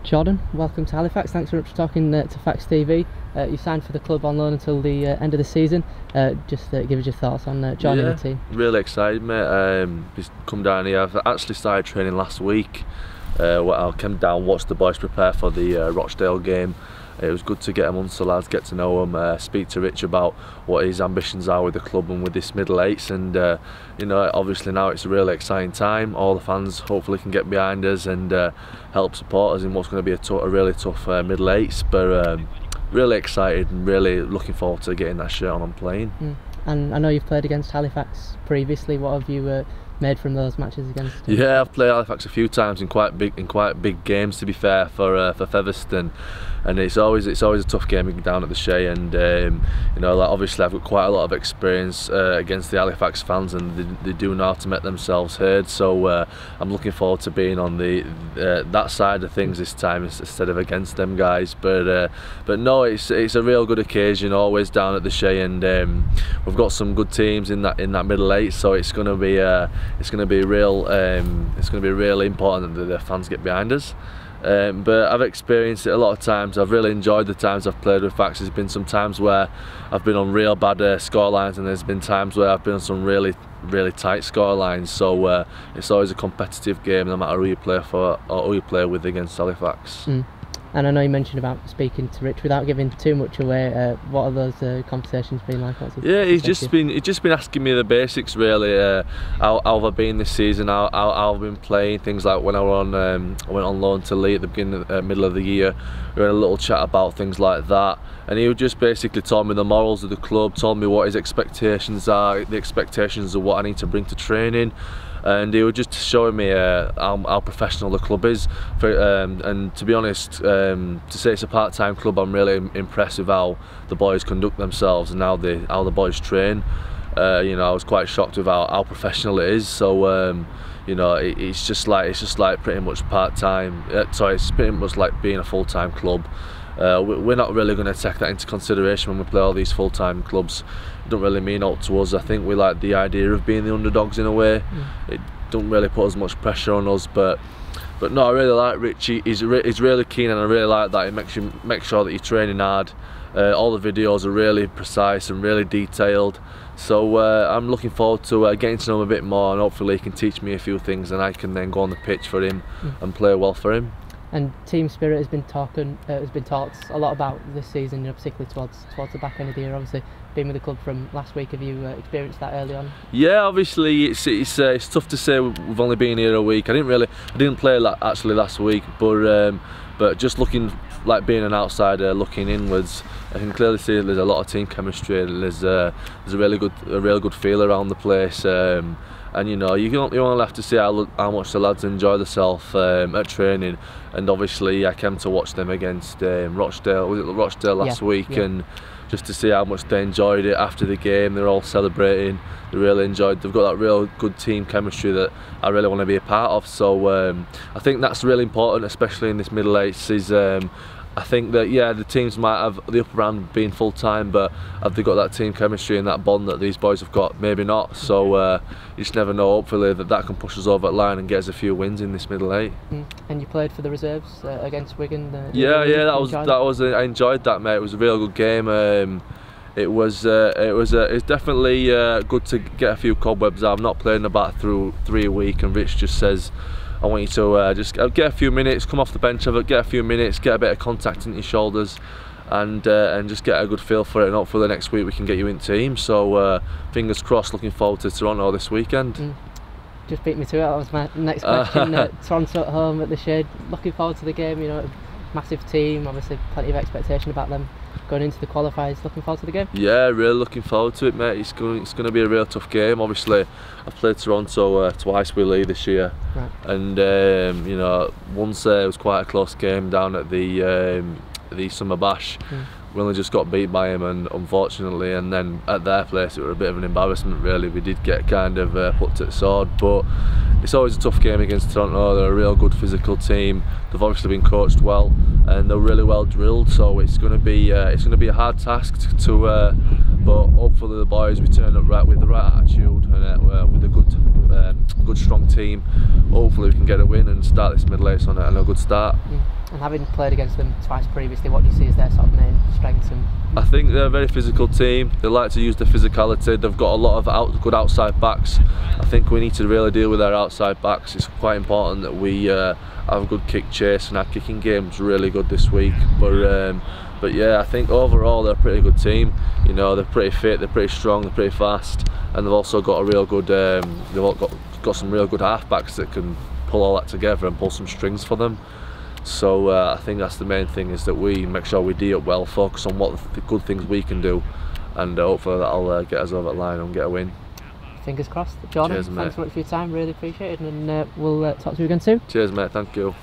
Jordan, welcome to Halifax. Thanks very much for talking to FaxTV. You signed for the club on loan until the end of the season. Just give us your thoughts on joining the team. Really excited, mate. Just come down here. I've actually started training last week. I came down, watched the boys prepare for the Rochdale game. It was good to get amongst the lads, get to know him, speak to Rich about what his ambitions are with the club and with this middle eights. And you know, obviously now it's a really exciting time. All the fans hopefully can get behind us and help support us in what's going to be a really tough middle eights. But really excited and really looking forward to getting that shirt on and playing. And I know you've played against Halifax previously. What have you made from those matches against them? Yeah, I've played Halifax a few times in quite big games, to be fair, for Featherstone, and it's always a tough game down at the Shea. And you know, like, obviously I've got quite a lot of experience against the Halifax fans, and they do know how to make themselves heard. So I'm looking forward to being on that side of things this time instead of against them guys. But no, it's a real good occasion always down at the Shea, and we've got some good teams in that middle eight. So it's going to be really important that the fans get behind us. But I've experienced it a lot of times. I've really enjoyed the times I've played with Fax. There's been some times where I've been on real bad scorelines, and there's been times where I've been on some really tight scorelines. So it's always a competitive game, no matter who you play for or who you play with against Halifax. And I know you mentioned about speaking to Rich without giving too much away. What are those conversations been like? Yeah, he's just been asking me the basics really. How have I been this season? How I've been playing. Things like when I went on loan to Lee at the middle of the year. We had a little chat about things like that, and he just basically told me the morals of the club, told me what his expectations are, the expectations of what I need to bring to training. And he was just showing me how professional the club is. And to be honest, to say it's a part-time club, I'm really impressed with how the boys conduct themselves and how the boys train. You know, I was quite shocked with how professional it is. So you know, it's just like pretty much part-time. Sorry, it's pretty much like being a full-time club. We're not really going to take that into consideration when we play all these full-time clubs. It don't really mean out to us. I think we like the idea of being the underdogs in a way. It don't really put as much pressure on us, but no, I really like Richie. He's really keen, and I really like that. He makes sure that you're training hard. All the videos are really precise and really detailed. So I'm looking forward to getting to know him a bit more, and hopefully he can teach me a few things, and I can then go on the pitch for him and play well for him. And team spirit has been talked a lot about this season, you know, particularly towards the back end of the year. Obviously, being with the club from last week, have you experienced that early on? Yeah, obviously it's tough to say. We've only been here a week. I didn't play actually last week, but just looking, like, being an outsider looking inwards, I can clearly see that there's a lot of team chemistry. There's a real good feel around the place. And you know, you only have to see how much the lads enjoy themselves at training. And obviously I came to watch them against Rochdale. Was it Rochdale last week? Yeah. And just to see how much they enjoyed it after the game. They're all celebrating. They really enjoyed. They've got that real good team chemistry that I really want to be a part of. So I think that's really important, especially in this middle eights. I think that, yeah, the teams might have the upper hand being full time, but have they got that team chemistry and that bond that these boys have got? Maybe not. So you just never know. Hopefully that can push us over that line and get us a few wins in this middle eight. And you played for the reserves against Wigan. I enjoyed that, mate. It was a real good game. It's definitely good to get a few cobwebs out. I'm not playing about through 3 a week, and Rich just says, I want you to just get a few minutes, come off the bench, get a few minutes, get a bit of contact in your shoulders, and just get a good feel for it. And hopefully the next week we can get you in team. So fingers crossed. Looking forward to Toronto this weekend. Just beat me to it. That was my next question. Toronto at home at the Shade. Looking forward to the game. You know, massive team. Obviously, plenty of expectation about them going into the qualifiers. Looking forward to the game? Yeah, really looking forward to it, mate. It's going to be a real tough game. Obviously, I've played Toronto twice with Lee this year, right. And you know, once it was quite a close game down at the Summer Bash. We only just got beat by him, and unfortunately, and then at their place it was a bit of an embarrassment really. We did get kind of put to the sword, but it's always a tough game against Toronto. They're a real good physical team. They've obviously been coached well, and they're really well drilled. So it's going to be a hard task but hopefully the boys return up with the right attitude and with a good strong team. Hopefully we can get a win and start this middle eights on a good start. And having played against them twice previously, what do you see as their sort of main strengths? I think they're a very physical team. They like to use the physicality. They've got a lot of good outside backs. I think we need to really deal with our outside backs. It's quite important that we have a good kick chase, and our kicking game's really good this week. But yeah, I think overall they're a pretty good team. You know, they're pretty fit, they're pretty strong, they're pretty fast, and they've also got a real good. They've all got some real good halfbacks that can pull all that together and pull some strings for them. So I think that's the main thing, is that we make sure we D up well, focus on what the good things we can do, and hopefully that'll get us over the line and get a win. Fingers crossed. Jordan, thanks so much for your time, really appreciate it, and we'll talk to you again soon. Cheers mate, thank you.